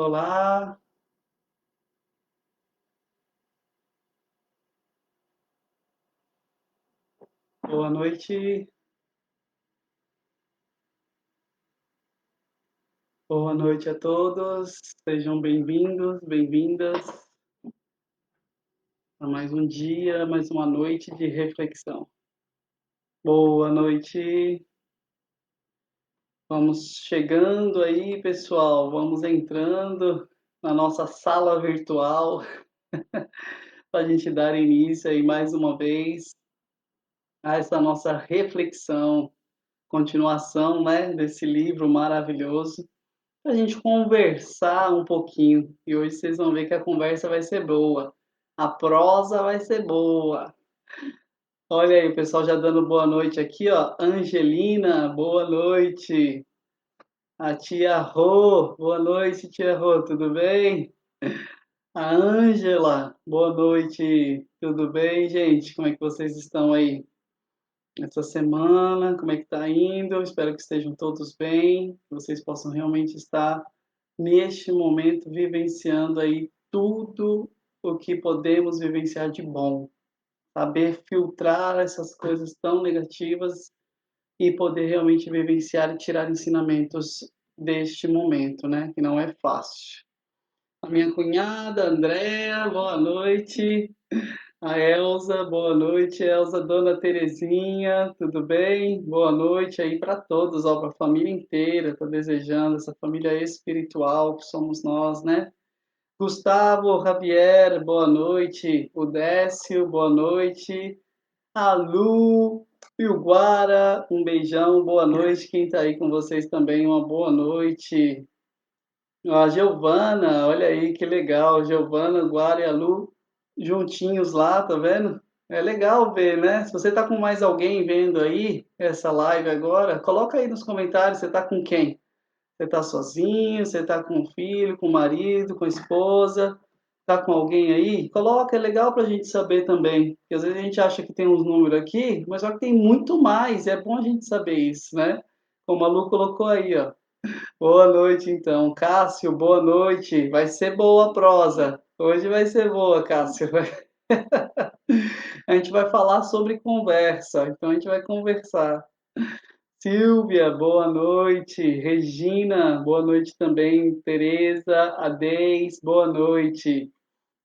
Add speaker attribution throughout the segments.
Speaker 1: Olá, boa noite, boa noite a todos, sejam bem-vindos, bem-vindas a mais um dia, mais uma noite de reflexão. Boa noite, vamos chegando aí, pessoal, vamos entrando na nossa sala virtual para a gente dar início aí mais uma vez a essa nossa reflexão, continuação, né, desse livro maravilhoso. A gente conversar um pouquinho. E hoje vocês vão ver que a conversa vai ser boa. A prosa vai ser boa. Olha aí, o pessoal já dando boa noite aqui, ó. Angelina, boa noite. A tia Rô, boa noite, tia Rô, tudo bem? A Ângela, boa noite. Tudo bem, gente? Como é que vocês estão aí essa semana? Como é que tá indo? Espero que estejam todos bem, que vocês possam realmente estar neste momento vivenciando aí tudo o que podemos vivenciar de bom, saber filtrar essas coisas tão negativas e poder realmente vivenciar e tirar ensinamentos deste momento, né? Que não é fácil. A minha cunhada, Andréa, boa noite. A Elza, boa noite, Elza, Dona Terezinha, tudo bem? Boa noite aí para todos, ó, para a família inteira, tô desejando essa família espiritual que somos nós, né? Gustavo, Javier, boa noite. O Décio, boa noite. A Lu e o Guara, um beijão, boa noite. Quem está aí com vocês também, uma boa noite. A Giovana, olha aí que legal. Giovana, Guara e a Lu juntinhos lá, tá vendo? É legal ver, né? Se você tá com mais alguém vendo aí essa live agora, coloca aí nos comentários, você tá com quem? Você está sozinho, você está com o filho, com o marido, com a esposa, está com alguém aí? Coloca, é legal para a gente saber também. Porque às vezes a gente acha que tem uns números aqui, mas só que tem muito mais, é bom a gente saber isso, né? Como a Lu colocou aí, ó. Boa noite, então. Cássio, boa noite. Vai ser boa a prosa. Hoje vai ser boa, Cássio. A gente vai falar sobre conversa, então a gente vai conversar. Silvia, boa noite. Regina, boa noite também. Tereza, Adez, boa noite.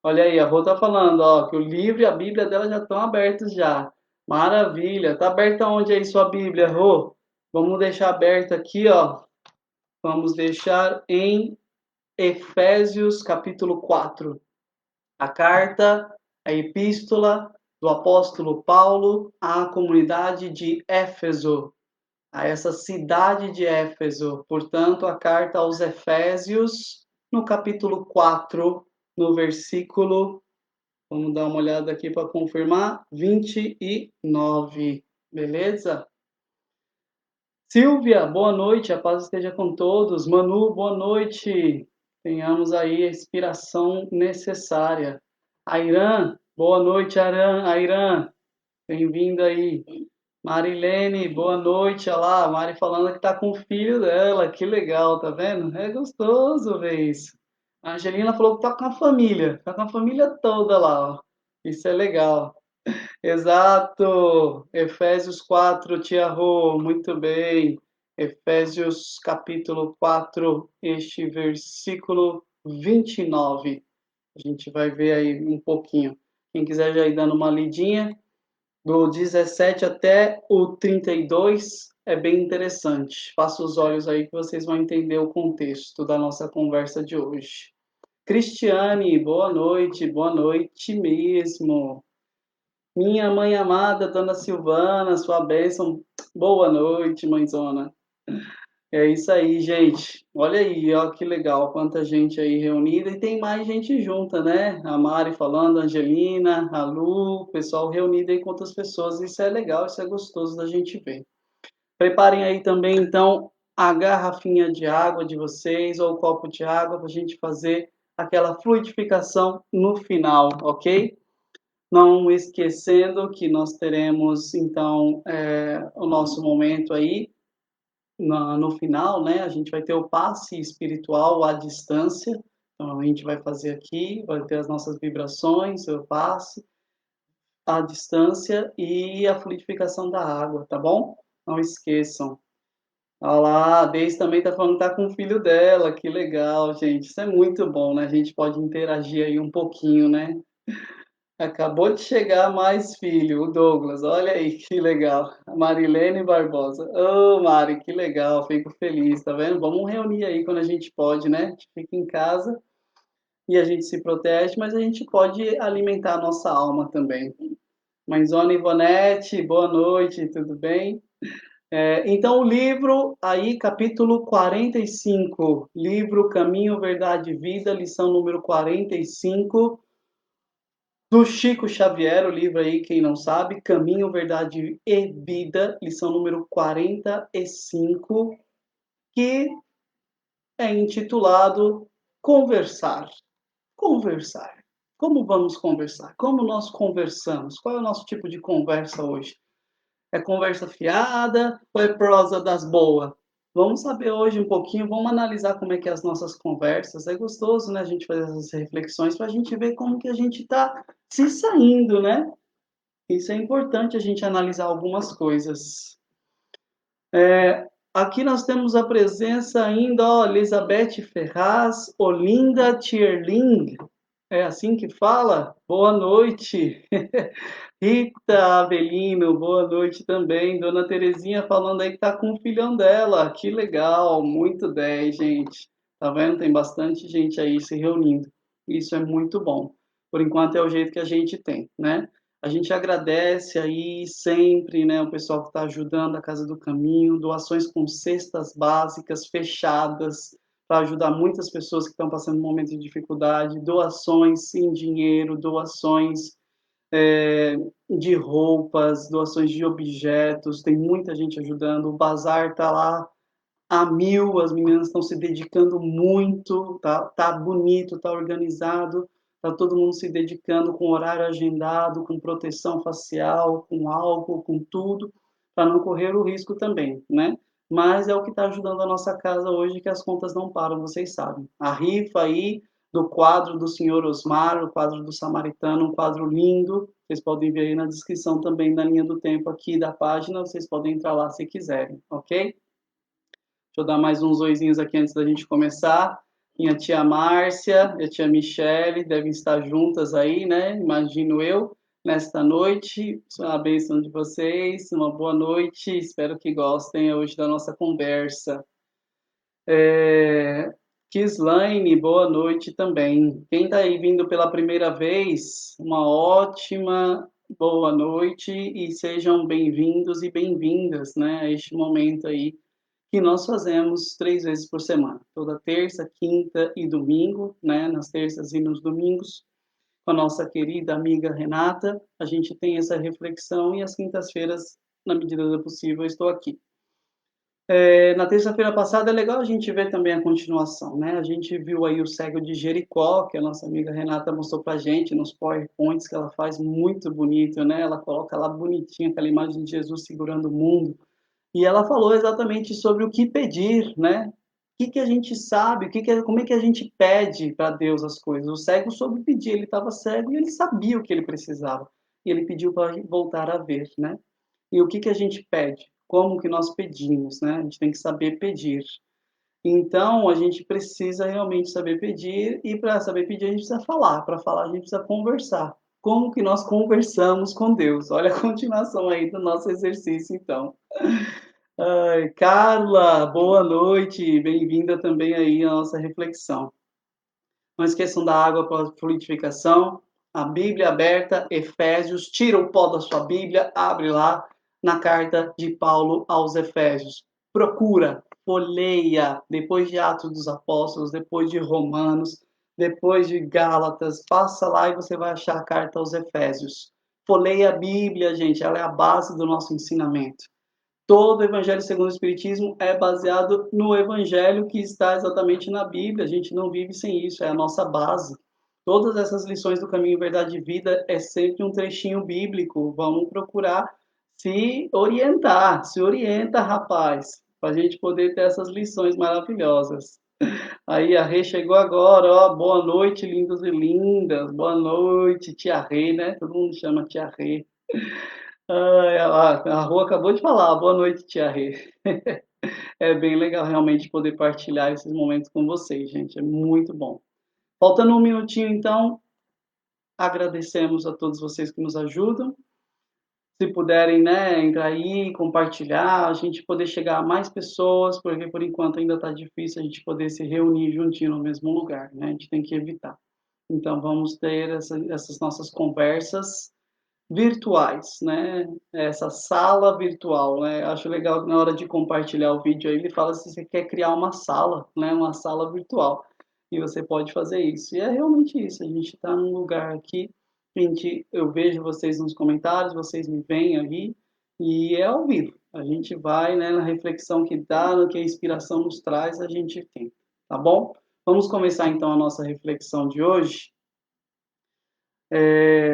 Speaker 1: Olha aí, a Rô tá falando, ó, que o livro e a Bíblia dela já estão abertos já. Maravilha. Tá aberta onde aí sua Bíblia, Rô? Vamos deixar aberta aqui, ó. Vamos deixar em Efésios capítulo 4. A carta, a epístola do apóstolo Paulo à comunidade de Éfeso, a essa cidade de Éfeso. Portanto, a carta aos Efésios, no capítulo 4, no versículo, vamos dar uma olhada aqui para confirmar, 29. Beleza? Silvia, boa noite, a paz esteja com todos. Manu, boa noite. Tenhamos aí a inspiração necessária. Airan, boa noite, Airan. Bem-vindo aí. Marilene, boa noite. Olha lá, a Mari falando que tá com o filho dela. Que legal, tá vendo? É gostoso ver isso. A Angelina falou que tá com a família toda lá, ó. Isso é legal. Exato. Efésios 4, Tia Rô, muito bem. Efésios capítulo 4, este versículo 29. A gente vai ver aí um pouquinho. Quem quiser já ir dando uma lidinha, do 17 até o 32 é bem interessante. Faça os olhos aí que vocês vão entender o contexto da nossa conversa de hoje. Cristiane, boa noite mesmo. Minha mãe amada, Dona Silvana, sua bênção, boa noite, mãezona. É isso aí, gente. Olha aí, ó, que legal, quanta gente aí reunida e tem mais gente junta, né? A Mari falando, a Angelina, a Lu, o pessoal reunido aí com outras pessoas. Isso é legal, isso é gostoso da gente ver. Preparem aí também, então, a garrafinha de água de vocês ou o copo de água para a gente fazer aquela fluidificação no final, ok? Não esquecendo que nós teremos, então, o nosso momento aí no final, né, a gente vai ter o passe espiritual à distância. Então a gente vai fazer aqui, vai ter as nossas vibrações, o passe à distância e a fluidificação da água, tá bom? Não esqueçam. Olha lá, a Deise também tá falando que tá com o filho dela, que legal, gente. Isso é muito bom, né? A gente pode interagir aí um pouquinho, né? Acabou de chegar mais filho, o Douglas. Olha aí que legal. A Marilene Barbosa. Ô, Mari, que legal. Fico feliz, tá vendo? Vamos reunir aí quando a gente pode, né? A gente fica em casa e a gente se protege, mas a gente pode alimentar a nossa alma também. Mãezona Ivonete, boa noite, tudo bem? Então, o livro, aí, capítulo 45, livro Caminho, Verdade e Vida, lição número 45, do Chico Xavier, o livro aí, quem não sabe, Caminho, Verdade e Vida, lição número 45, que é intitulado Conversar. Conversar. Como vamos conversar? Como nós conversamos? Qual é o nosso tipo de conversa hoje? É conversa fiada ou é prosa das boas? Vamos saber hoje um pouquinho, vamos analisar como é que é as nossas conversas. É gostoso, né, a gente fazer essas reflexões para a gente ver como que a gente está se saindo, né? Isso é importante a gente analisar algumas coisas. Aqui nós temos a presença ainda, ó, Elizabeth Ferraz, Olinda Tierling, é assim que fala? Boa noite. Rita Avelino, boa noite também. Dona Terezinha falando aí que tá com o filhão dela. Que legal, muito 10, gente. Tá vendo? Tem bastante gente aí se reunindo. Isso é muito bom. Por enquanto é o jeito que a gente tem, né? A gente agradece aí sempre, né, o pessoal que está ajudando a Casa do Caminho, doações com cestas básicas fechadas para ajudar muitas pessoas que estão passando um momento de dificuldade, doações em dinheiro, doações é, de roupas, doações de objetos, tem muita gente ajudando. O bazar está lá a mil, as meninas estão se dedicando muito, tá bonito, tá organizado, tá todo mundo se dedicando com horário agendado, com proteção facial, com álcool, com tudo, para não correr o risco também, né? Mas é o que está ajudando a nossa casa hoje, que as contas não param, vocês sabem. A rifa aí do quadro do Senhor Osmar, o quadro do Samaritano, um quadro lindo, vocês podem ver aí na descrição também, na linha do tempo aqui da página, vocês podem entrar lá se quiserem, ok? Deixa eu dar mais uns oizinhos aqui antes da gente começar. Minha tia Márcia e a tia Michele devem estar juntas aí, né? Imagino eu, nesta noite. A bênção de vocês, uma boa noite. Espero que gostem hoje da nossa conversa. Kislaine, boa noite também. Quem está aí vindo pela primeira vez, uma ótima boa noite e sejam bem-vindos e bem-vindas, né, a este momento aí que nós fazemos 3 vezes por semana, toda terça, quinta e domingo, né? Nas terças e nos domingos, com a nossa querida amiga Renata, a gente tem essa reflexão e às quintas-feiras, na medida do possível, eu estou aqui. Na terça-feira passada é legal a gente ver também a continuação, né? A gente viu aí o cego de Jericó, que a nossa amiga Renata mostrou pra gente nos PowerPoints que ela faz muito bonito, né? Ela coloca lá bonitinho aquela imagem de Jesus segurando o mundo. E ela falou exatamente sobre o que pedir, né? O que a gente sabe, como é que a gente pede para Deus as coisas. O cego soube pedir, ele estava cego e ele sabia o que ele precisava. E ele pediu para voltar a ver, né? E o que a gente pede? Como que nós pedimos, né? A gente tem que saber pedir. Então, a gente precisa realmente saber pedir, e para saber pedir, a gente precisa falar. Para falar, a gente precisa conversar. Como que nós conversamos com Deus? Olha a continuação aí do nosso exercício, então. Ai, Carla, boa noite, bem-vinda também aí à nossa reflexão. Não esqueçam da água para a fluidificação, a Bíblia aberta, Efésios, tira o pó da sua Bíblia, abre lá na carta de Paulo aos Efésios. Procura, folheia, depois de Atos dos Apóstolos, depois de Romanos, depois de Gálatas, passa lá e você vai achar a carta aos Efésios. Folheia a Bíblia, gente, ela é a base do nosso ensinamento. Todo o Evangelho segundo o Espiritismo é baseado no Evangelho que está exatamente na Bíblia. A gente não vive sem isso, é a nossa base. Todas essas lições do Caminho, Verdade e Vida é sempre um trechinho bíblico. Vamos procurar se orientar. Se orienta, rapaz. para a gente poder ter essas lições maravilhosas. Aí a Rê chegou agora, ó, boa noite, lindos e lindas, boa noite, tia Rê, né? Todo mundo chama tia Rê. Ai, a Rô acabou de falar, boa noite, tia Rê. É bem legal realmente poder partilhar esses momentos com vocês, gente, é muito bom. Faltando um minutinho, então, agradecemos a todos vocês que nos ajudam. Se puderem, né, entrar aí, compartilhar, a gente poder chegar a mais pessoas, porque por enquanto ainda está difícil a gente poder se reunir juntinho no mesmo lugar, né? A gente tem que evitar. Então vamos ter essas nossas conversas virtuais, né? Essa sala virtual, né? Acho legal que na hora de compartilhar o vídeo aí ele fala se você quer criar uma sala, né? Uma sala virtual. E você pode fazer isso. E é realmente isso. A gente está num lugar aqui, eu vejo vocês nos comentários, vocês me veem aí, e é ao vivo. A gente vai, né, na reflexão que dá, no que a inspiração nos traz, a gente tem, tá bom? Vamos começar então a nossa reflexão de hoje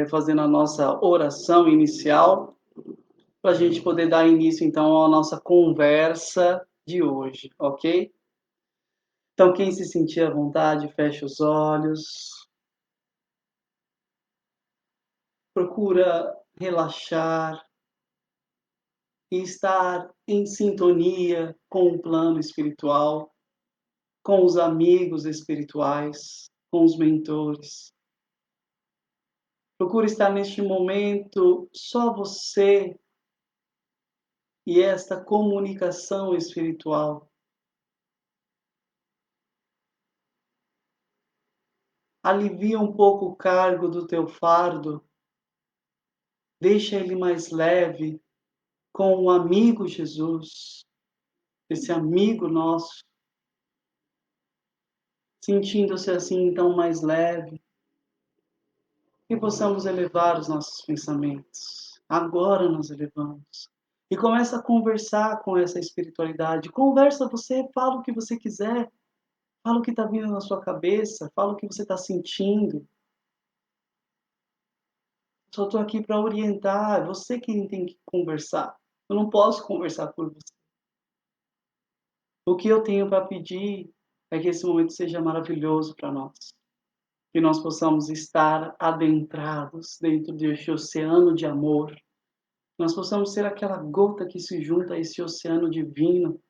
Speaker 1: fazendo a nossa oração inicial, para a gente poder dar início, então, à nossa conversa de hoje, ok? Então, quem se sentir à vontade, feche os olhos, procura relaxar e estar em sintonia com o plano espiritual, com os amigos espirituais, com os mentores. Procura estar neste momento só você e esta comunicação espiritual. Alivia um pouco o cargo do teu fardo, deixa ele mais leve com o amigo Jesus, esse amigo nosso, sentindo-se assim então mais leve, que possamos elevar os nossos pensamentos. Agora nós elevamos. E começa a conversar com essa espiritualidade. Conversa você, fala o que você quiser, fala o que está vindo na sua cabeça, fala o que você está sentindo. Só estou aqui para orientar, é você quem tem que conversar. Eu não posso conversar por você. O que eu tenho para pedir é que esse momento seja maravilhoso para nós. Que nós possamos estar adentrados dentro deste oceano de amor. Nós possamos ser aquela gota que se junta a esse oceano divino,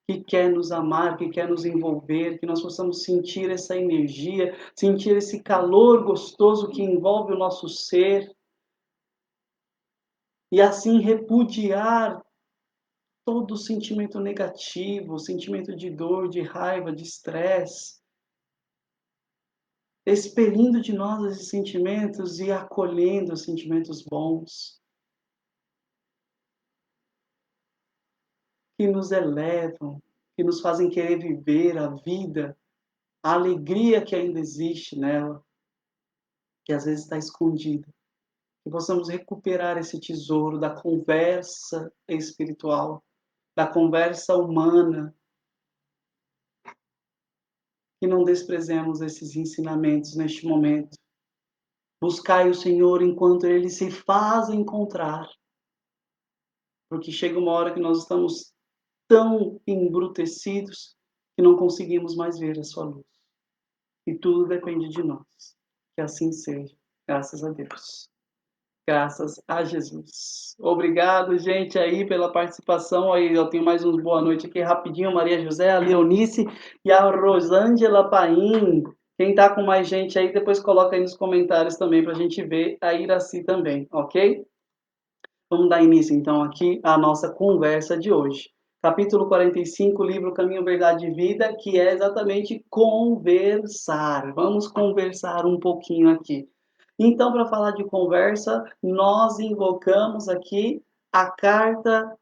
Speaker 1: que quer nos amar, que quer nos envolver, que nós possamos sentir essa energia, sentir esse calor gostoso que envolve o nosso ser, e assim repudiar todo sentimento negativo, sentimento de dor, de raiva, de estresse, expelindo de nós esses sentimentos e acolhendo os sentimentos bons, que nos elevam, que nos fazem querer viver a vida, a alegria que ainda existe nela, que às vezes está escondida. Que possamos recuperar esse tesouro da conversa espiritual, da conversa humana, que não desprezemos esses ensinamentos neste momento. Buscai o Senhor enquanto Ele se faz encontrar, porque chega uma hora que nós estamos tão embrutecidos que não conseguimos mais ver a sua luz. E tudo depende de nós. Que assim seja. Graças a Deus. Graças a Jesus. Obrigado, gente, aí pela participação. Aí eu tenho mais uns boa noite aqui rapidinho. Maria José, a Leonice e a Rosângela Paim. Quem tá com mais gente aí, depois coloca aí nos comentários também para a gente ver a Iraci também, ok? Vamos dar início, então, aqui à nossa conversa de hoje. Capítulo 45, livro Caminho, Verdade e Vida, que é exatamente conversar. Vamos conversar um pouquinho aqui. Então, para falar de conversa, nós invocamos aqui a carta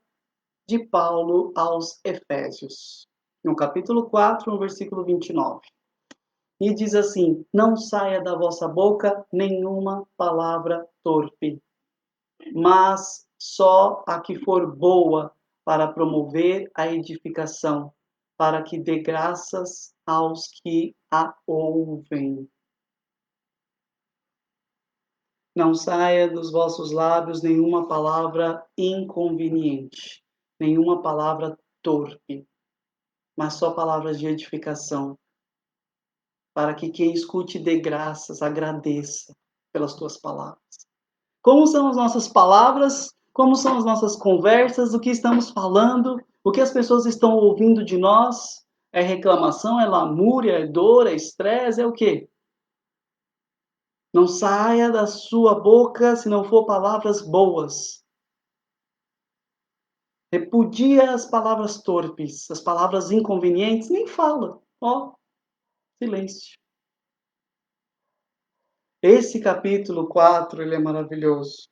Speaker 1: de Paulo aos Efésios, no capítulo 4, no versículo 29. E diz assim: não saia da vossa boca nenhuma palavra torpe, mas só a que for boa para promover a edificação, para que dê graças aos que a ouvem. Não saia dos vossos lábios nenhuma palavra inconveniente, nenhuma palavra torpe, mas só palavras de edificação, para que quem escute dê graças, agradeça pelas tuas palavras. Como são as nossas palavras? Como são as nossas conversas? O que estamos falando? O que as pessoas estão ouvindo de nós? É reclamação, é lamúria, é dor, é estresse, é o quê? Não saia da sua boca se não for palavras boas. Repudia as palavras torpes, as palavras inconvenientes, nem fala. Ó, silêncio. Esse capítulo 4 ele é maravilhoso.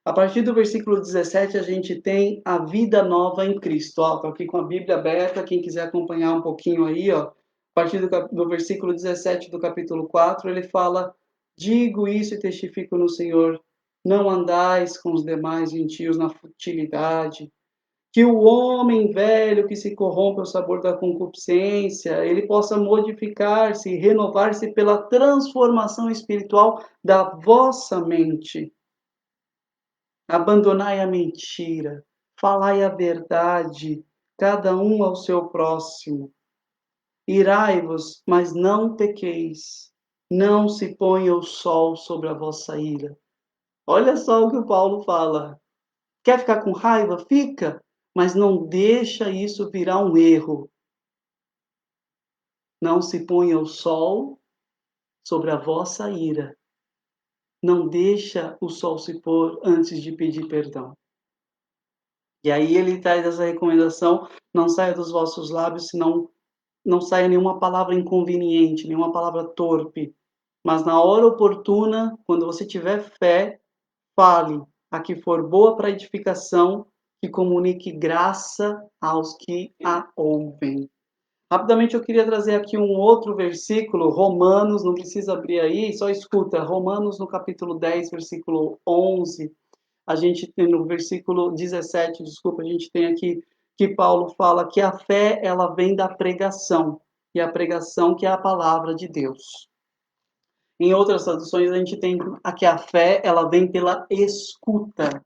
Speaker 1: A partir do versículo 17, a gente tem a vida nova em Cristo. Ó, tô aqui com a Bíblia aberta, quem quiser acompanhar um pouquinho aí, ó. A partir do versículo 17 do capítulo 4, ele fala: Digo isso e testifico no Senhor, não andais com os demais gentios na futilidade, que o homem velho que se corrompe ao sabor da concupiscência, ele possa modificar-se e renovar-se pela transformação espiritual da vossa mente. Abandonai a mentira, falai a verdade, cada um ao seu próximo. Irai-vos, mas não pequeis. Não se ponha o sol sobre a vossa ira. Olha só o que o Paulo fala. Quer ficar com raiva? Fica, mas não deixa isso virar um erro. Não se ponha o sol sobre a vossa ira. Não deixa o sol se pôr antes de pedir perdão. E aí ele traz essa recomendação: não saia dos vossos lábios, senão não saia nenhuma palavra inconveniente, nenhuma palavra torpe. Mas na hora oportuna, quando você tiver fé, fale a que for boa para edificação, que comunique graça aos que a ouvem. Rapidamente eu queria trazer aqui um outro versículo, Romanos, não precisa abrir aí, só escuta, Romanos no capítulo 10, versículo 11, a gente tem no versículo 17, desculpa, a gente tem aqui que Paulo fala que a fé, ela vem da pregação, e a pregação que é a palavra de Deus. Em outras traduções, a gente tem aqui a fé, ela vem pela escuta.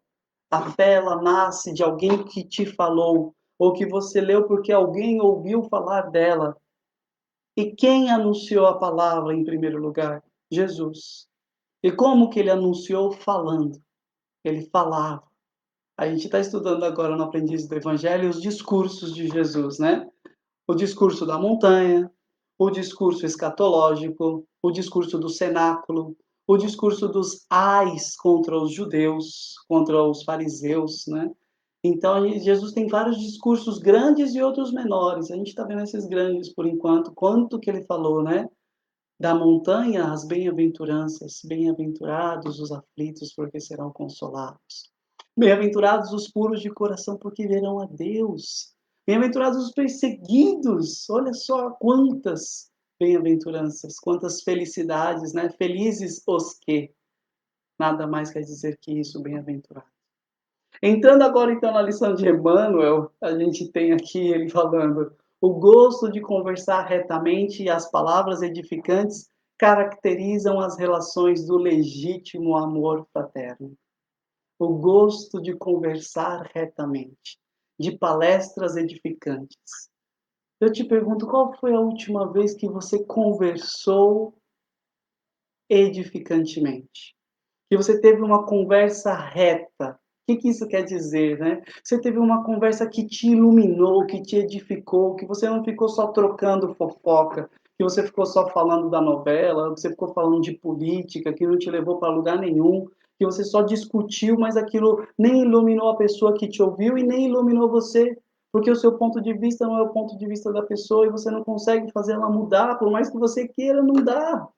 Speaker 1: A fé, ela nasce de alguém que te falou, ou que você leu porque alguém ouviu falar dela. E quem anunciou a palavra em primeiro lugar? Jesus. E como que ele anunciou? Falando. Ele falava. A gente está estudando agora no Aprendiz do Evangelho os discursos de Jesus, né? O discurso da montanha, o discurso escatológico, o discurso do cenáculo, o discurso dos ais contra os judeus, contra os fariseus, né? Então, Jesus tem vários discursos grandes e outros menores. A gente está vendo esses grandes por enquanto. Quanto que ele falou, né? Da montanha, as bem-aventuranças, bem-aventurados os aflitos, porque serão consolados. Bem-aventurados os puros de coração, porque verão a Deus. Bem-aventurados os perseguidos, olha só quantas bem-aventuranças, quantas felicidades, né? Felizes os que, nada mais quer dizer que isso, bem-aventurado. Entrando agora então na lição de Emmanuel, a gente tem aqui ele falando: o gosto de conversar retamente e as palavras edificantes caracterizam as relações do legítimo amor fraterno. O gosto de conversar retamente, de palestras edificantes. Eu te pergunto, qual foi a última vez que você conversou edificantemente? Que você teve uma conversa reta. O que isso quer dizer, né? Você teve uma conversa que te iluminou, que te edificou, que você não ficou só trocando fofoca, que você ficou só falando da novela, que você ficou falando de política, que não te levou para lugar nenhum, que você só discutiu, mas aquilo nem iluminou a pessoa que te ouviu e nem iluminou você, porque o seu ponto de vista não é o ponto de vista da pessoa e você não consegue fazer ela mudar, por mais que você queira, não dá.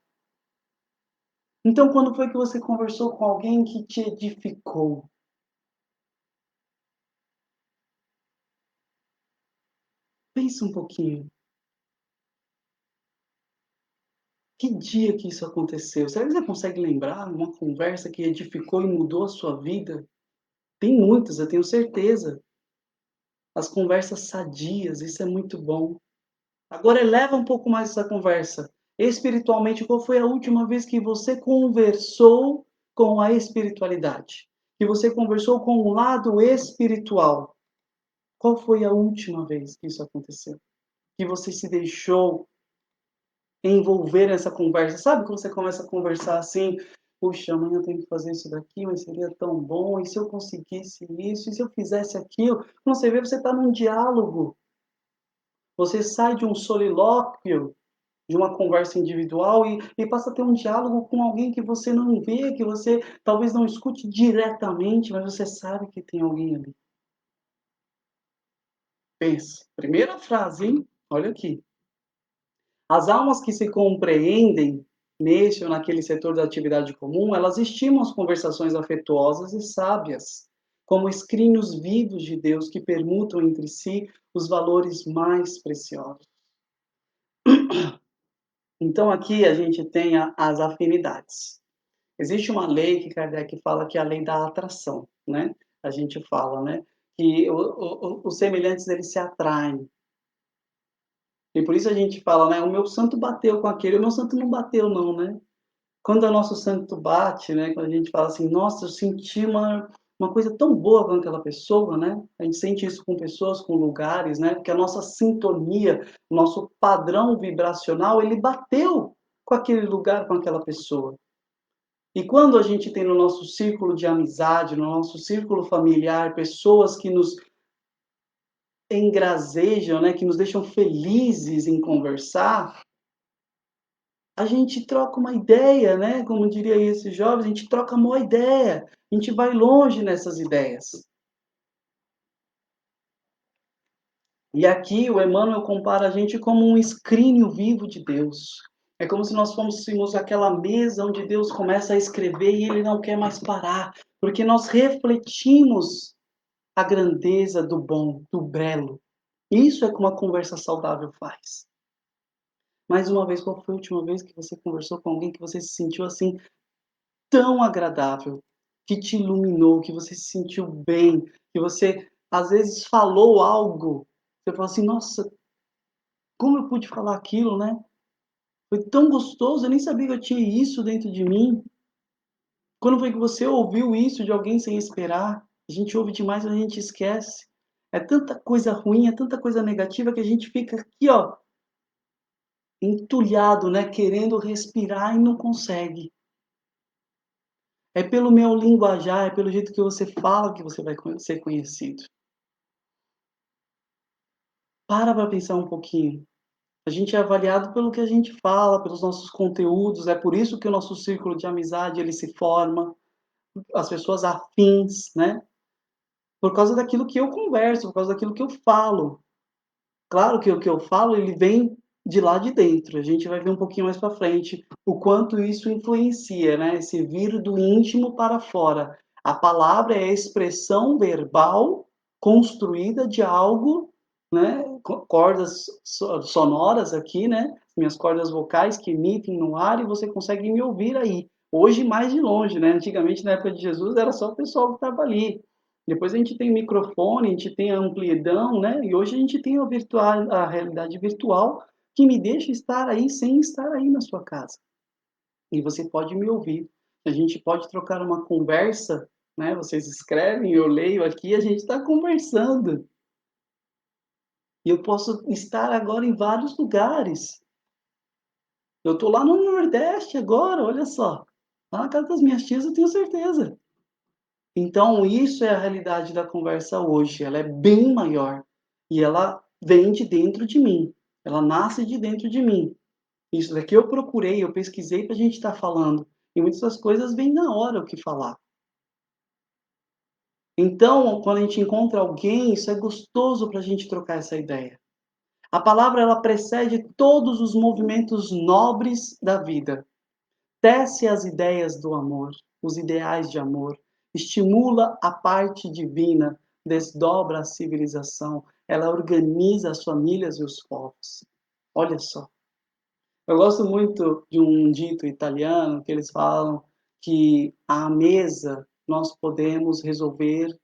Speaker 1: Então, quando foi que você conversou com alguém que te edificou? Pensa um pouquinho. Que dia que isso aconteceu? Será que você consegue lembrar uma conversa que edificou e mudou a sua vida? Tem muitas, eu tenho certeza. As conversas sadias, isso é muito bom. Agora eleva um pouco mais essa conversa. Espiritualmente, qual foi a última vez que você conversou com a espiritualidade? Que você conversou com o lado espiritual? Qual foi a última vez que isso aconteceu? Que você se deixou envolver nessa conversa? Sabe quando você começa a conversar assim: "Puxa, amanhã eu tenho que fazer isso daqui, mas seria tão bom, e se eu conseguisse isso, e se eu fizesse aquilo?". Quando você vê, você está num diálogo, você sai de um solilóquio, de uma conversa individual e passa a ter um diálogo com alguém que você não vê, que você talvez não escute diretamente, mas você sabe que tem alguém ali. Pensa, primeira frase, hein, olha aqui: "As almas que se compreendem neste ou naquele setor da atividade comum, elas estimam as conversações afetuosas e sábias, como escrinos vivos de Deus que permutam entre si os valores mais preciosos". Então aqui a gente tem a as afinidades. Existe uma lei que Kardec fala que é a lei da atração, né, a gente fala, né, que os semelhantes eles se atraem. E por isso a gente fala, né: "O meu santo bateu com aquele", o meu santo não bateu não, né. Quando o nosso santo bate, né, quando a gente fala assim: "Nossa, eu senti uma coisa tão boa com aquela pessoa", né, a gente sente isso com pessoas, com lugares, né, porque a nossa sintonia, o nosso padrão vibracional, ele bateu com aquele lugar, com aquela pessoa. E quando a gente tem no nosso círculo de amizade, no nosso círculo familiar, pessoas que nos engracejam, né, que nos deixam felizes em conversar, a gente troca uma ideia, né, como diria aí esses jovens, a gente troca uma ideia, a gente vai longe nessas ideias. E aqui o Emmanuel compara a gente como um escrínio vivo de Deus. É como se nós fôssemos aquela mesa onde Deus começa a escrever e ele não quer mais parar, porque nós refletimos a grandeza do bom, do belo. Isso é que uma conversa saudável faz. Mais uma vez, qual foi a última vez que você conversou com alguém que você se sentiu assim tão agradável, que te iluminou, que você se sentiu bem, que você às vezes falou algo, você falou assim: "Nossa, como eu pude falar aquilo, né? Foi tão gostoso, eu nem sabia que eu tinha isso dentro de mim". Quando foi que você ouviu isso de alguém sem esperar? A gente ouve demais, mas a gente esquece. É tanta coisa ruim, é tanta coisa negativa que a gente fica aqui, ó, entulhado, né, querendo respirar e não consegue. É pelo meu linguajar, é pelo jeito que você fala que você vai ser conhecido. Para pensar um pouquinho. A gente é avaliado pelo que a gente fala, pelos nossos conteúdos, é por isso que o nosso círculo de amizade ele se forma, as pessoas afins, né, por causa daquilo que eu converso, por causa daquilo que eu falo. Claro que o que eu falo, ele vem de lá de dentro, a gente vai ver um pouquinho mais para frente o quanto isso influencia, né, esse vir do íntimo para fora. A palavra é a expressão verbal construída de algo, né, cordas sonoras aqui, né, minhas cordas vocais que emitem no ar e você consegue me ouvir aí. Hoje mais de longe, né, antigamente na época de Jesus era só o pessoal que estava ali. Depois a gente tem microfone, a gente tem a amplidão, né, e hoje a gente tem a realidade virtual, que me deixa estar aí sem estar aí na sua casa. E você pode me ouvir. A gente pode trocar uma conversa, né, vocês escrevem, eu leio aqui, a gente está conversando. E eu posso estar agora em vários lugares. Eu estou lá no nordeste agora, olha só, lá na casa das minhas tias eu tenho certeza. Então isso é a realidade da conversa hoje, ela é bem maior, e ela vem de dentro de mim, ela nasce de dentro de mim. Isso daqui eu procurei, eu pesquisei para a gente estar falando, e muitas das coisas vêm na hora o que falar. Então, quando a gente encontra alguém, isso é gostoso para a gente trocar essa ideia. A palavra ela precede todos os movimentos nobres da vida. Tece as ideias do amor, os ideais de amor, estimula a parte divina, desdobra a civilização, ela organiza as famílias e os povos. Olha só. Eu gosto muito de um dito italiano que eles falam que à mesa nós podemos resolver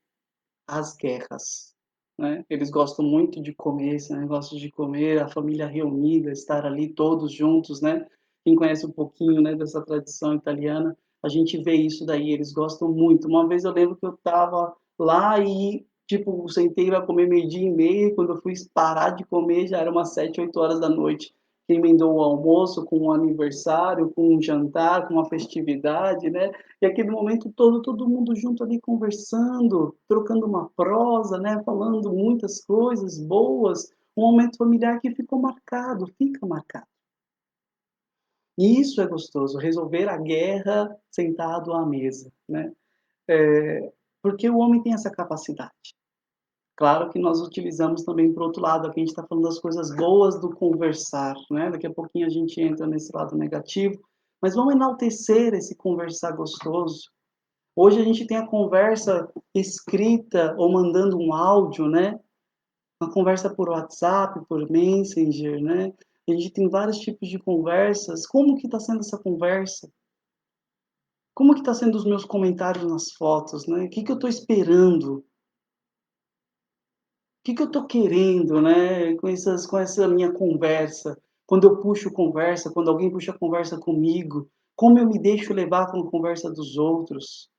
Speaker 1: as guerras, né. Eles gostam muito de comer, esse negócio de comer, a família reunida, estar ali todos juntos, né. Quem conhece um pouquinho, né, dessa tradição italiana, a gente vê isso daí, eles gostam muito. Uma vez eu lembro que eu estava lá e Tipo, sentei para comer 12h30, quando eu fui parar de comer já era umas 7, 8 horas da noite. Emendou o almoço com um aniversário, com um jantar, com uma festividade, né. E aquele momento todo mundo junto ali conversando, trocando uma prosa, né, falando muitas coisas boas, um momento familiar que ficou marcado, fica marcado. E isso é gostoso, resolver a guerra sentado à mesa, né. Porque o homem tem essa capacidade. Claro que nós utilizamos também para o outro lado, aqui a gente está falando das coisas boas do conversar, né, daqui a pouquinho a gente entra nesse lado negativo, mas vamos enaltecer esse conversar gostoso. Hoje a gente tem a conversa escrita ou mandando um áudio, né, uma conversa por WhatsApp, por Messenger, né, a gente tem vários tipos de conversas. Como que está sendo essa conversa? Como que está sendo os meus comentários nas fotos, né, o que que eu estou esperando? Que eu estou querendo, né, com essa minha conversa? Quando eu puxo conversa, quando alguém puxa conversa comigo, como eu me deixo levar com a conversa dos outros?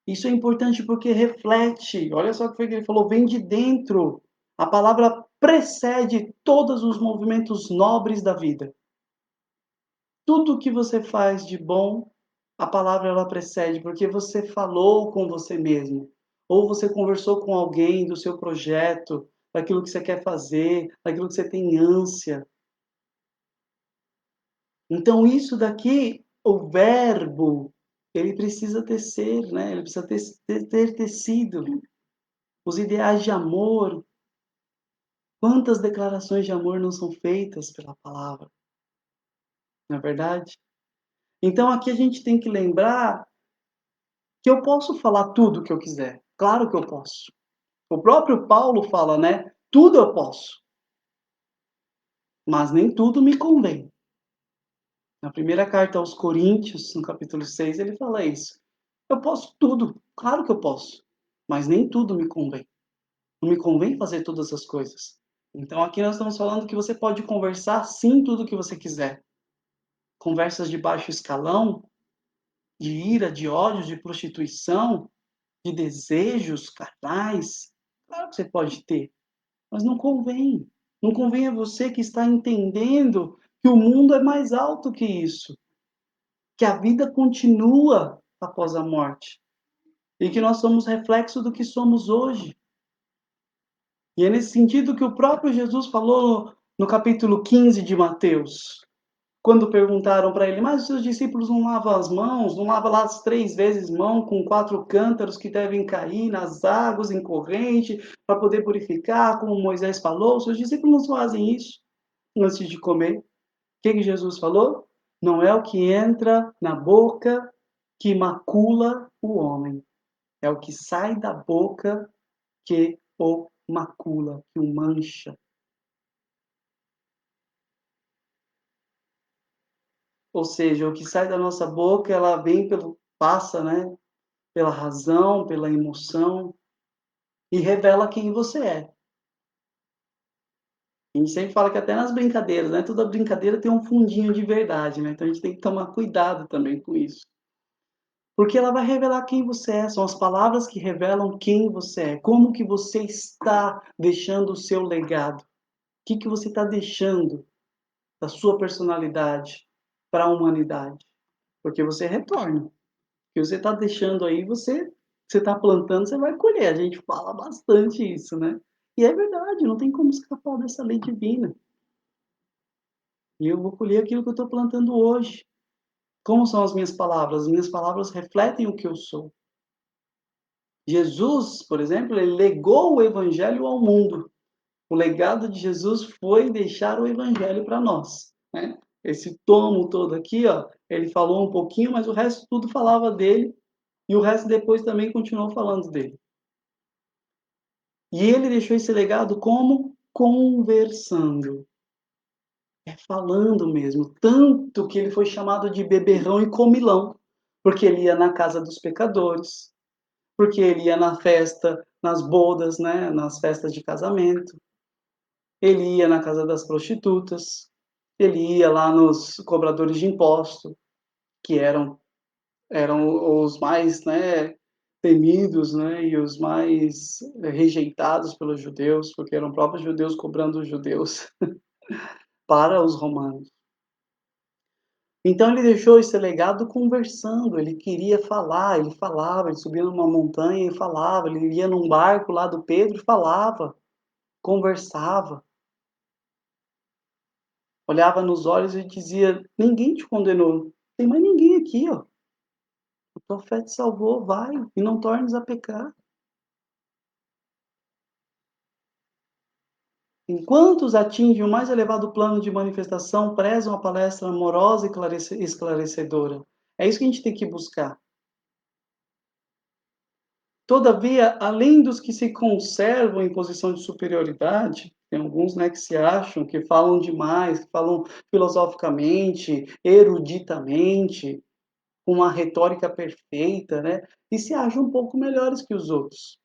Speaker 1: Isso é importante porque reflete, olha só o que foi que ele falou, vem de dentro. A palavra precede todos os movimentos nobres da vida. Tudo que você faz de bom, a palavra ela precede, porque você falou com você mesmo, ou você conversou com alguém do seu projeto, daquilo que você quer fazer, daquilo que você tem ânsia. Então isso daqui, o verbo, ele precisa tecer, né, ele precisa ter tecido. Os ideais de amor, quantas declarações de amor não são feitas pela palavra, não é verdade? Então aqui a gente tem que lembrar que eu posso falar tudo o que eu quiser. Claro que eu posso. O próprio Paulo fala, né, tudo eu posso, mas nem tudo me convém. Na primeira carta aos Coríntios, no capítulo 6, ele fala isso. Eu posso tudo, claro que eu posso, mas nem tudo me convém. Não me convém fazer todas as coisas. Então aqui nós estamos falando que você pode conversar sim tudo o que você quiser. Conversas de baixo escalão, de ira, de ódio, de prostituição, de desejos carnais, claro que você pode ter. Mas não convém. Não convém a você que está entendendo que o mundo é mais alto que isso, que a vida continua após a morte e que nós somos reflexo do que somos hoje. E é nesse sentido que o próprio Jesus falou no capítulo 15 de Mateus, quando perguntaram para ele: "Mas os seus discípulos não lavam as mãos, não lavam lá as 3 vezes mão com 4 cântaros que devem cair nas águas em corrente para poder purificar, como Moisés falou? Os seus discípulos não fazem isso antes de comer". O que que Jesus falou? "Não é o que entra na boca que macula o homem, é o que sai da boca que o macula, que o mancha". Ou seja, o que sai da nossa boca, ela vem pelo passa, né, pela razão, pela emoção e revela quem você é. A gente sempre fala que até nas brincadeiras, né, toda brincadeira tem um fundinho de verdade, né, então a gente tem que tomar cuidado também com isso. Porque ela vai revelar quem você é, são as palavras que revelam quem você é, como que você está deixando o seu legado. O que que você está deixando da sua personalidade para a humanidade, porque você retorna. O que você está deixando aí, você está plantando, você vai colher. A gente fala bastante isso, né. E é verdade, não tem como escapar dessa lei divina. E eu vou colher aquilo que eu estou plantando hoje. Como são as minhas palavras? As minhas palavras refletem o que eu sou. Jesus, por exemplo, ele legou o evangelho ao mundo. O legado de Jesus foi deixar o evangelho para nós, né. Esse tomo todo aqui, ó, ele falou um pouquinho, mas o resto tudo falava dele, e o resto depois também continuou falando dele. E ele deixou esse legado como? Conversando. É falando mesmo, tanto que ele foi chamado de beberrão e comilão, porque ele ia na casa dos pecadores, porque ele ia na festa, nas bodas, né, nas festas de casamento, ele ia na casa das prostitutas, ele ia lá nos cobradores de imposto, que eram os mais, né, temidos, né, e os mais rejeitados pelos judeus, porque eram próprios judeus cobrando os judeus para os romanos. Então ele deixou esse legado conversando, ele queria falar, ele falava, ele subia numa montanha e falava, ele ia num barco lá do Pedro e falava, conversava, olhava nos olhos e dizia: "Ninguém te condenou, tem mais ninguém aqui, ó. O profeta te salvou, vai e não tornes a pecar". Enquanto os atinge o mais elevado plano de manifestação, prezam a palestra amorosa e esclarecedora. É isso que a gente tem que buscar. Todavia, além dos que se conservam em posição de superioridade, tem alguns, né, que se acham, que falam demais, que falam filosoficamente, eruditamente, com uma retórica perfeita, né, e se acham um pouco melhores que os outros.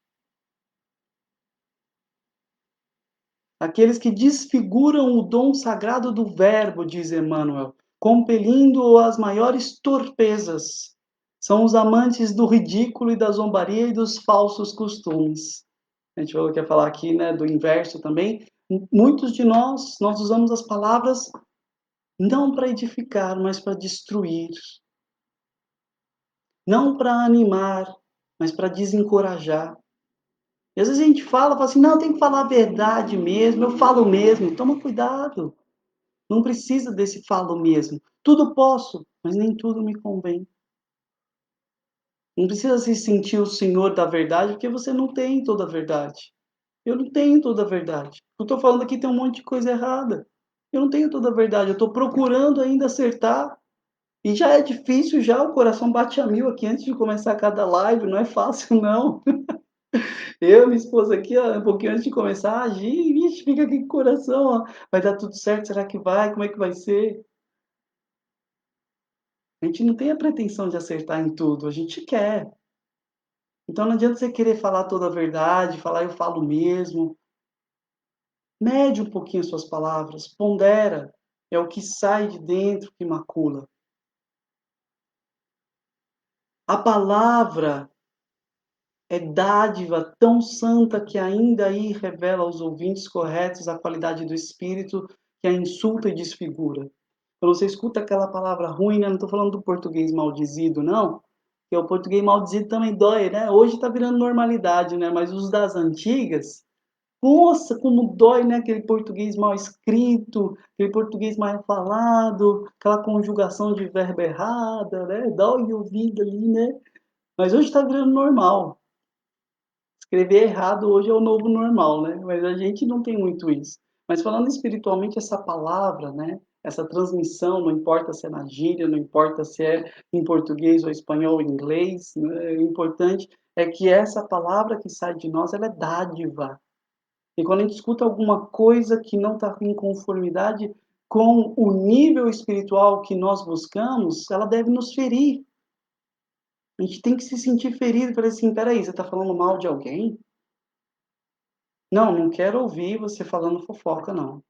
Speaker 1: Aqueles que desfiguram o dom sagrado do verbo, diz Emmanuel, compelindo-o às maiores torpezas. São os amantes do ridículo e da zombaria e dos falsos costumes. A gente falou que ia falar aqui, né, do inverso também. Muitos de nós usamos as palavras não para edificar, mas para destruir. Não para animar, mas para desencorajar. E às vezes a gente fala assim, não, tem que falar a verdade mesmo, eu falo mesmo. Toma cuidado. Não precisa desse falo mesmo. Tudo posso, mas nem tudo me convém. Não precisa se sentir o senhor da verdade, porque você não tem toda a verdade. Eu não tenho toda a verdade. Eu estou falando aqui tem um monte de coisa errada. Eu não tenho toda a verdade. Eu estou procurando ainda acertar. E já é difícil, já o coração bate a mil aqui antes de começar cada live. Não é fácil, não. Eu, minha esposa aqui, ó, um pouquinho antes de começar, a Gi, vixe, fica aqui com o coração, ó. Vai dar tudo certo? Será que vai? Como é que vai ser? A gente não tem a pretensão de acertar em tudo, a gente quer. Então não adianta você querer falar toda a verdade, falar eu falo mesmo. Mede um pouquinho as suas palavras, pondera. É o que sai de dentro que macula. A palavra é dádiva tão santa que ainda aí revela aos ouvintes corretos a qualidade do espírito que a insulta e desfigura. Quando você escuta aquela palavra ruim, né? Não estou falando do português maldizido, não. Porque o português maldizido também dói, né? Hoje está virando normalidade, né? Mas os das antigas, nossa, como dói, né? Aquele português mal escrito, aquele português mal falado, aquela conjugação de verbo errada, né? Dói o ouvido ali, né? Mas hoje está virando normal. Escrever errado hoje é o novo normal, né? Mas a gente não tem muito isso. Mas falando espiritualmente, essa palavra, né? Essa transmissão, não importa se é na gíria, não importa se é em português ou espanhol ou inglês, né? O importante é que essa palavra que sai de nós, ela é dádiva. E quando a gente escuta alguma coisa que não está em conformidade com o nível espiritual que nós buscamos, ela deve nos ferir. A gente tem que se sentir ferido para assim, peraí, você está falando mal de alguém? Não, não quero ouvir você falando fofoca, não.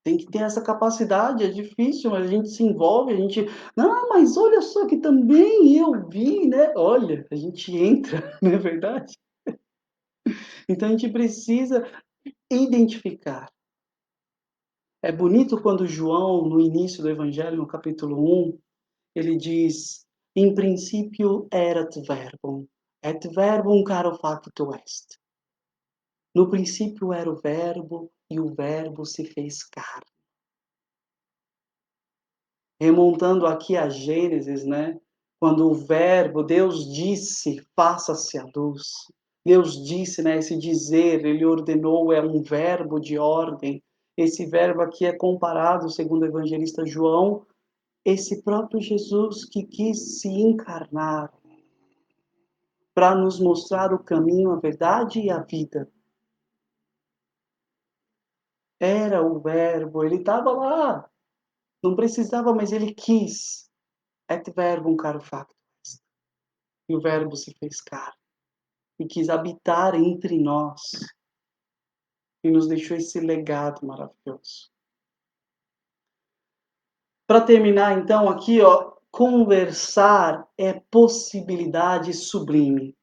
Speaker 1: Tem que ter essa capacidade, é difícil, mas a gente se envolve, a gente, não, mas olha só que também eu vi, né? Olha, a gente entra, não é verdade? Então a gente precisa identificar. É bonito quando João, no início do Evangelho, no capítulo 1, ele diz: "Em princípio erat verbum, et verbum caro facto est". No princípio era o verbo e o verbo se fez carne. Remontando aqui a Gênesis, né? Quando o verbo, Deus disse, faça-se a luz. Deus disse, né? Esse dizer, ele ordenou, é um verbo de ordem. Esse verbo aqui é comparado, segundo o evangelista João, esse próprio Jesus que quis se encarnar para nos mostrar o caminho, a verdade e a vida. Era o verbo, ele estava lá, não precisava, mas ele quis. Et verbum caro facto est. E o verbo se fez carne e quis habitar entre nós e nos deixou esse legado maravilhoso. Para terminar então aqui, ó, Conversar é possibilidade sublime.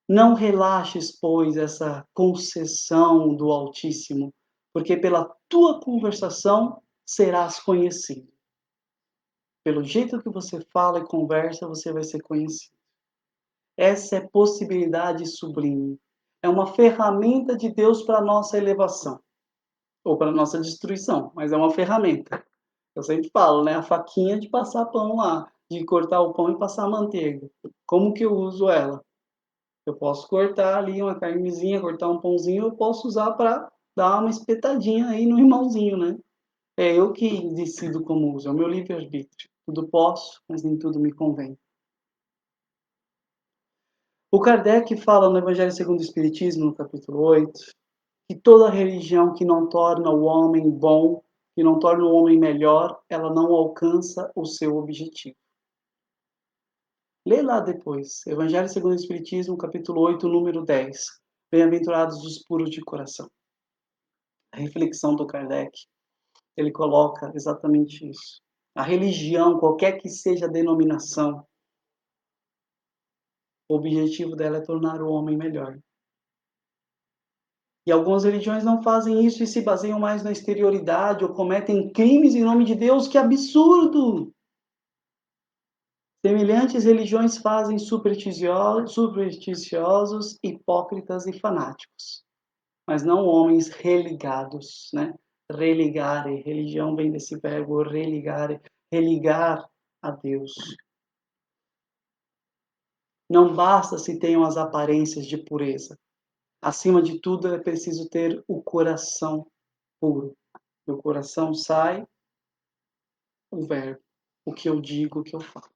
Speaker 1: Não relaxes, pois, essa concessão do Altíssimo, porque pela tua conversação serás conhecido. Pelo jeito que você fala e conversa, você vai ser conhecido. Essa é possibilidade sublime. É uma ferramenta de Deus para a nossa elevação, ou para a nossa destruição, mas é uma ferramenta. Eu sempre falo, né? A faquinha de passar pão lá, de cortar o pão e passar a manteiga. Como que eu uso ela? Eu posso cortar ali uma carnezinha, cortar um pãozinho, eu posso usar para dar uma espetadinha aí no irmãozinho, né? É eu que decido como uso, é o meu livre-arbítrio. Tudo posso, mas nem tudo me convém. O Kardec fala no Evangelho segundo o Espiritismo, no capítulo 8, que toda religião que não torna o homem bom, que não torna o homem melhor, ela não alcança o seu objetivo. Lê lá depois, Evangelho segundo o Espiritismo, capítulo 8, número 10. Bem-aventurados os puros de coração. A reflexão do Kardec, ele coloca exatamente isso. A religião, qualquer que seja a denominação, o objetivo dela é tornar o homem melhor. E algumas religiões não fazem isso e se baseiam mais na exterioridade ou cometem crimes em nome de Deus. Que absurdo! Semelhantes religiões fazem supersticiosos, hipócritas e fanáticos, mas não homens religados, né? Religare, religião vem desse verbo religare, religar a Deus. Não basta se tenham as aparências de pureza. Acima de tudo, é preciso ter o coração puro. Do coração sai o verbo, o que eu digo, o que eu falo.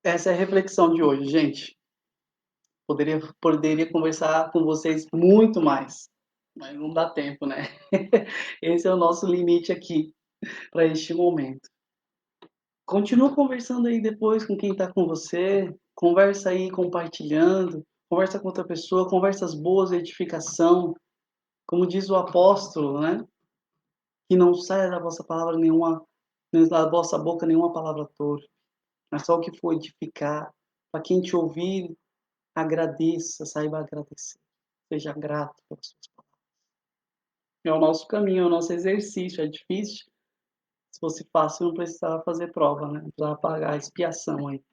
Speaker 1: Essa é a reflexão de hoje, gente. Poderia conversar com vocês muito mais, mas não dá tempo, né? Esse é o nosso limite aqui para este momento. Continua conversando aí depois com quem está com você, conversa aí compartilhando, conversa com outra pessoa, conversas boas, edificação. Como diz o apóstolo, né? Que não saia da vossa palavra nenhuma, da vossa boca nenhuma palavra torpe, mas só o que for edificar. Para quem te ouvir, agradeça, saiba agradecer. Seja grato pelas suas palavras. É o nosso caminho, é o nosso exercício. É difícil. Se fosse fácil, não precisava fazer prova, né? Não precisava pagar a expiação aí.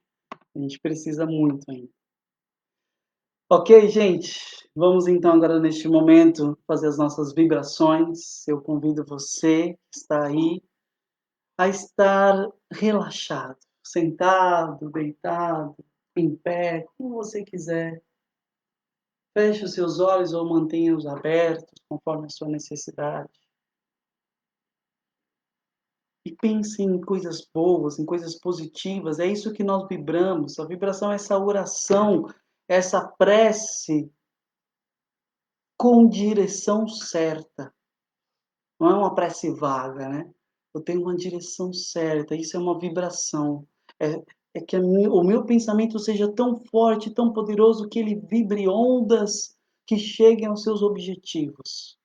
Speaker 1: A gente precisa muito ainda. Ok, gente? Vamos então agora neste momento fazer as nossas vibrações. Eu convido você que está aí a estar relaxado, sentado, deitado, em pé, como você quiser. Feche os seus olhos ou mantenha-os abertos, conforme a sua necessidade. E pense em coisas boas, em coisas positivas. É isso que nós vibramos. A vibração é essa oração, essa prece com direção certa. Não é uma prece vaga, né? Eu tenho uma direção certa. Isso é uma vibração. É, é que o meu pensamento seja tão forte, tão poderoso, que ele vibre ondas que cheguem aos seus objetivos.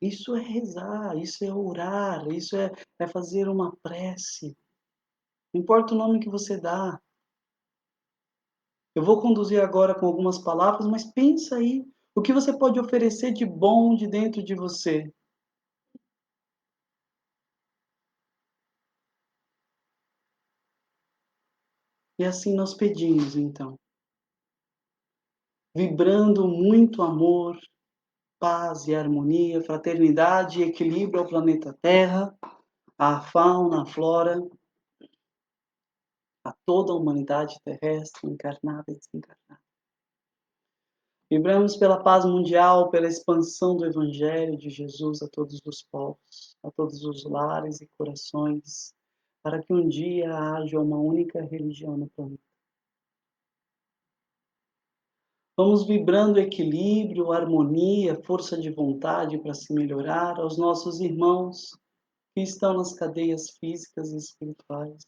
Speaker 1: Isso é rezar, isso é orar, isso é fazer uma prece. Não importa o nome que você dá. Eu vou conduzir agora com algumas palavras, mas pensa aí. O que você pode oferecer de bom de dentro de você? E assim nós pedimos, então. Vibrando muito amor, paz e harmonia, fraternidade e equilíbrio ao planeta Terra, à fauna, à flora, a toda a humanidade terrestre, encarnada e desencarnada. Vibramos pela paz mundial, pela expansão do Evangelho de Jesus a todos os povos, a todos os lares e corações, para que um dia haja uma única religião no planeta. Vamos vibrando equilíbrio, harmonia, força de vontade para se melhorar aos nossos irmãos que estão nas cadeias físicas e espirituais.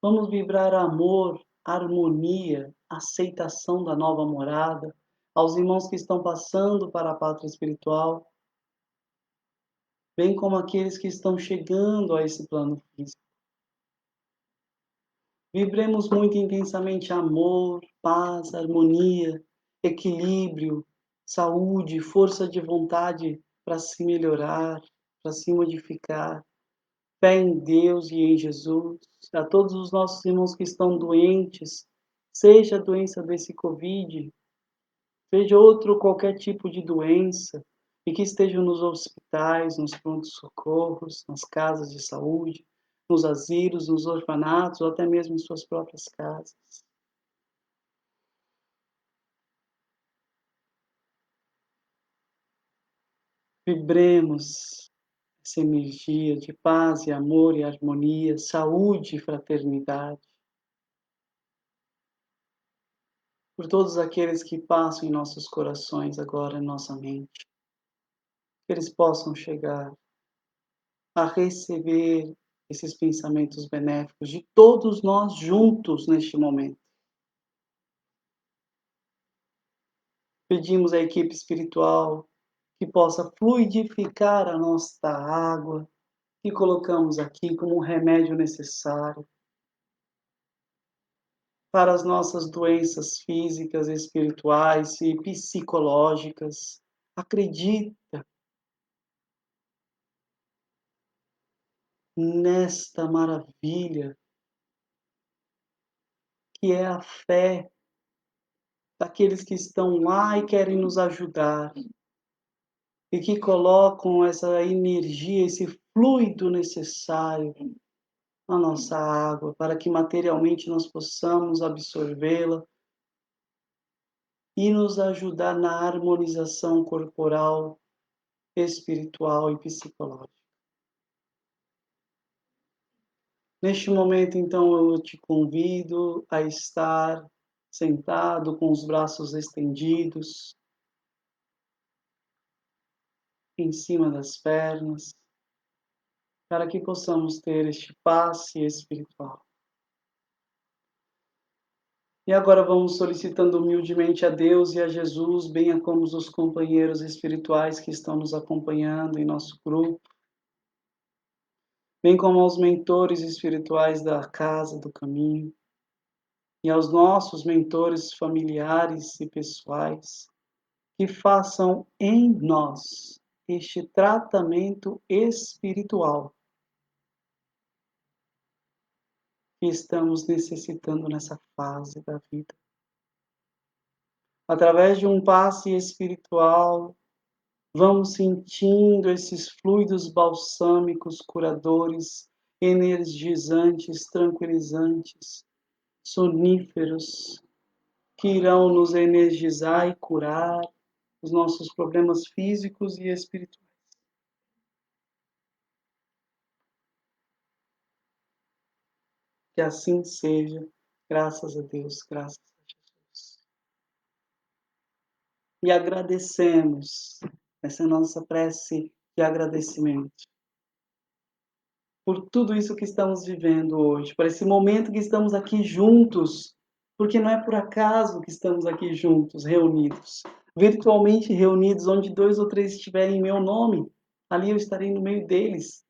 Speaker 1: Vamos vibrar amor, harmonia, aceitação da nova morada, aos irmãos que estão passando para a pátria espiritual, bem como aqueles que estão chegando a esse plano físico. Vibremos muito intensamente amor, paz, harmonia, equilíbrio, saúde, força de vontade para se melhorar, para se modificar, fé em Deus e em Jesus. A todos os nossos irmãos que estão doentes, seja a doença desse Covid, seja outro qualquer tipo de doença, e que estejam nos hospitais, nos prontos-socorros, nas casas de saúde, nos asilos, nos orfanatos, ou até mesmo em suas próprias casas. Vibremos essa energia de paz e amor e harmonia, saúde e fraternidade, por todos aqueles que passam em nossos corações agora, em nossa mente, que eles possam chegar a receber esses pensamentos benéficos de todos nós juntos neste momento. Pedimos à equipe espiritual que possa fluidificar a nossa água que colocamos aqui como um remédio necessário para as nossas doenças físicas, espirituais e psicológicas. Acredita nesta maravilha que é a fé daqueles que estão lá e querem nos ajudar e que colocam essa energia, esse fluido necessário na nossa água para que materialmente nós possamos absorvê-la e nos ajudar na harmonização corporal, espiritual e psicológica. Neste momento, então, eu te convido a estar sentado com os braços estendidos em cima das pernas, para que possamos ter este passe espiritual. E agora vamos solicitando humildemente a Deus e a Jesus, bem como os companheiros espirituais que estão nos acompanhando em nosso grupo, bem como aos mentores espirituais da Casa do Caminho, e aos nossos mentores familiares e pessoais, que façam em nós este tratamento espiritual que estamos necessitando nessa fase da vida. Através de um passe espiritual, vamos sentindo esses fluidos balsâmicos curadores, energizantes, tranquilizantes, soníferos, que irão nos energizar e curar os nossos problemas físicos e espirituais. Que assim seja, graças a Deus, graças a Jesus. E agradecemos essa nossa prece de agradecimento por tudo isso que estamos vivendo hoje, por esse momento que estamos aqui juntos, porque não é por acaso que estamos aqui juntos, reunidos, virtualmente reunidos, onde 2 ou 3 estiverem em meu nome, ali eu estarei no meio deles.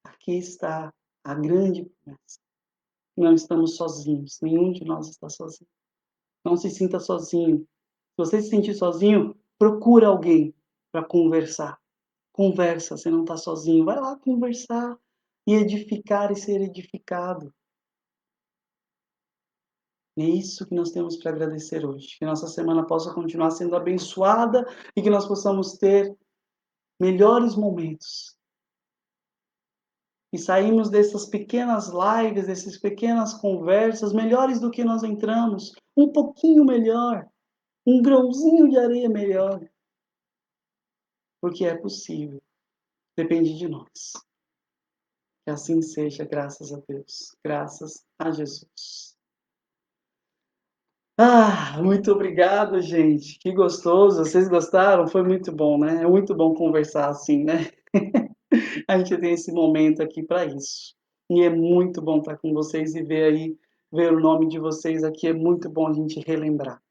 Speaker 1: Aqui está a grande promessa. Não estamos sozinhos, nenhum de nós está sozinho. Não se sinta sozinho. Se você se sentir sozinho, procura alguém para conversar. Conversa, você não está sozinho. Vai lá conversar e edificar e ser edificado. É isso que nós temos para agradecer hoje. Que nossa semana possa continuar sendo abençoada e que nós possamos ter melhores momentos. E saímos dessas pequenas lives, dessas pequenas conversas, melhores do que nós entramos. Um pouquinho melhor. Um grãozinho de areia melhor. Porque é possível. Depende de nós. Que assim seja, graças a Deus. Graças a Jesus. Muito obrigado, gente. Que gostoso. Vocês gostaram? Foi muito bom, né? É muito bom conversar assim, né? A gente tem esse momento aqui para isso. E é muito bom estar com vocês e ver o nome de vocês aqui. É muito bom a gente relembrar.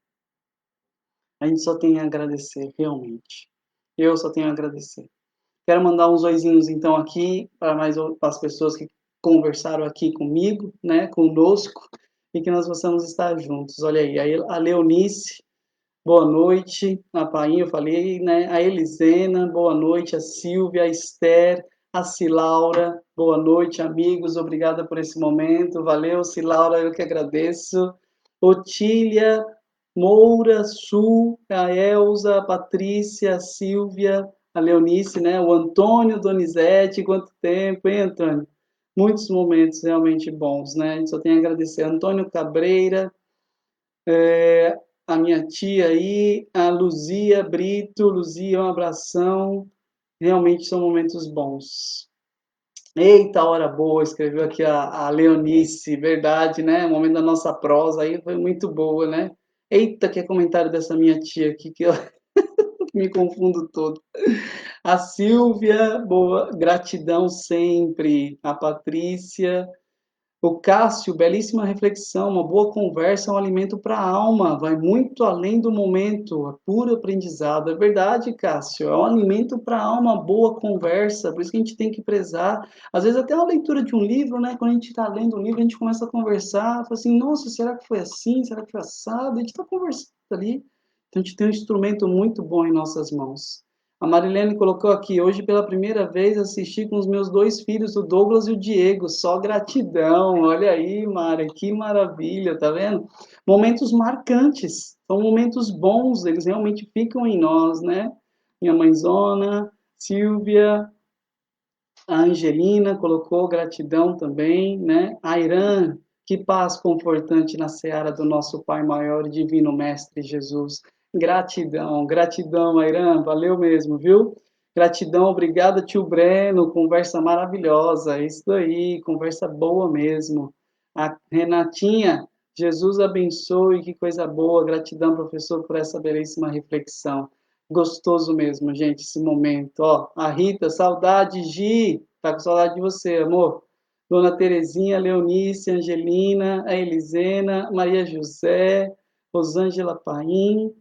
Speaker 1: A gente só tem a agradecer, realmente. Eu só tenho a agradecer. Quero mandar uns oizinhos então aqui para as pessoas que conversaram aqui comigo, né, conosco, e que nós possamos estar juntos. Olha aí, a Leonice, boa noite. A Painha, eu falei, né? A Elisena, boa noite. A Silvia, a Esther, a Cilaura, boa noite, amigos. Obrigada por esse momento. Valeu, Cilaura, eu que agradeço. Otília, Moura, Sul, a Elza, a Patrícia, a Silvia, a Leonice, né? O Antônio Donizete, quanto tempo, hein, Antônio? Muitos momentos realmente bons, né? A gente só tem a agradecer. Antônio Cabreira, a minha tia aí, a Luzia Brito. Luzia, um abração. Realmente são momentos bons. Eita, hora boa, escreveu aqui a Leonice, verdade, né? O momento da nossa prosa aí foi muito boa, né? Eita, que é comentário dessa minha tia aqui, que eu me confundo todo. A Silvia, boa, gratidão sempre. A Patrícia, o Cássio, belíssima reflexão, uma boa conversa é um alimento para a alma, vai muito além do momento, é puro aprendizado. É verdade, Cássio, é um alimento para a alma, boa conversa, por isso que a gente tem que prezar. Às vezes até a leitura de um livro, né? Quando a gente está lendo um livro, a gente começa a conversar, fala assim, nossa, será que foi assim? Será que foi assado? A gente está conversando ali. Então a gente tem um instrumento muito bom em nossas mãos. A Marilene colocou aqui, hoje pela primeira vez assisti com os meus dois filhos, o Douglas e o Diego, só gratidão. Olha aí, Mari, que maravilha, tá vendo? Momentos marcantes, são momentos bons, eles realmente ficam em nós, né? Minha mãezona, Silvia, a Angelina colocou gratidão também, né? A Irã, que paz confortante na seara do nosso Pai maior e divino Mestre Jesus. Gratidão, gratidão, Irã, valeu mesmo, viu? Gratidão, obrigado, tio Breno, conversa maravilhosa, isso aí, conversa boa mesmo. A Renatinha, Jesus abençoe, que coisa boa, gratidão, professor, por essa belíssima reflexão. Gostoso mesmo, gente, esse momento. Ó, a Rita, saudade, Gi. Tá com saudade de você, amor. Dona Terezinha, Leonice, Angelina, a Elisena, Maria José, Rosângela Paim,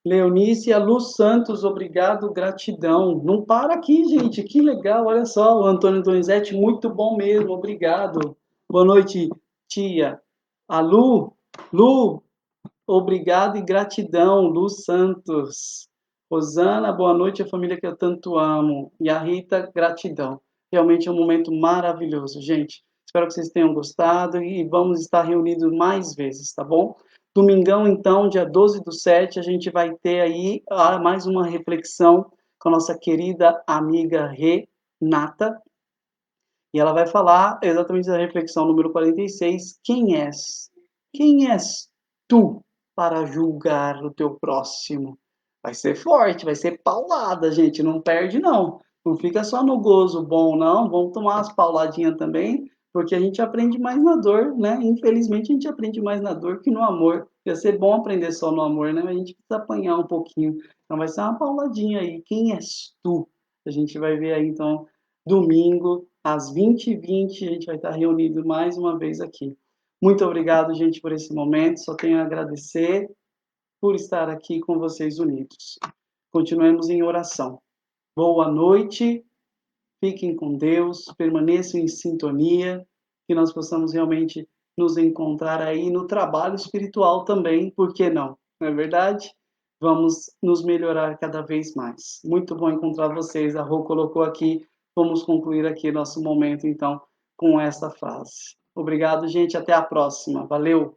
Speaker 1: Leonice e a Lu Santos, obrigado, gratidão. Não para aqui, gente, que legal, olha só, o Antônio Donizete, muito bom mesmo, obrigado. Boa noite, tia. A Lu, obrigado e gratidão, Lu Santos. Rosana, boa noite, a família que eu tanto amo. E a Rita, gratidão. Realmente é um momento maravilhoso, gente. Espero que vocês tenham gostado e vamos estar reunidos mais vezes, tá bom? Domingão, então, dia 12/7, a gente vai ter aí mais uma reflexão com a nossa querida amiga Renata. E ela vai falar exatamente da reflexão número 46. Quem és? Quem és tu para julgar o teu próximo? Vai ser forte, vai ser paulada, gente. Não perde, não. Não fica só no gozo bom, não. Vamos tomar umas pauladinhas também, porque a gente aprende mais na dor, né? Infelizmente, a gente aprende mais na dor que no amor. Ia ser bom aprender só no amor, né? Mas a gente precisa apanhar um pouquinho. Então, vai ser uma pauladinha aí. Quem és tu? A gente vai ver aí, então, domingo, às 20h20, a gente vai estar reunido mais uma vez aqui. Muito obrigado, gente, por esse momento. Só tenho a agradecer por estar aqui com vocês unidos. Continuemos em oração. Boa noite, fiquem com Deus, permaneçam em sintonia, que nós possamos realmente nos encontrar aí no trabalho espiritual também, por que não? Não é verdade? Vamos nos melhorar cada vez mais. Muito bom encontrar vocês. A Rô colocou aqui, vamos concluir aqui nosso momento, então, com essa frase. Obrigado, gente. Até a próxima. Valeu!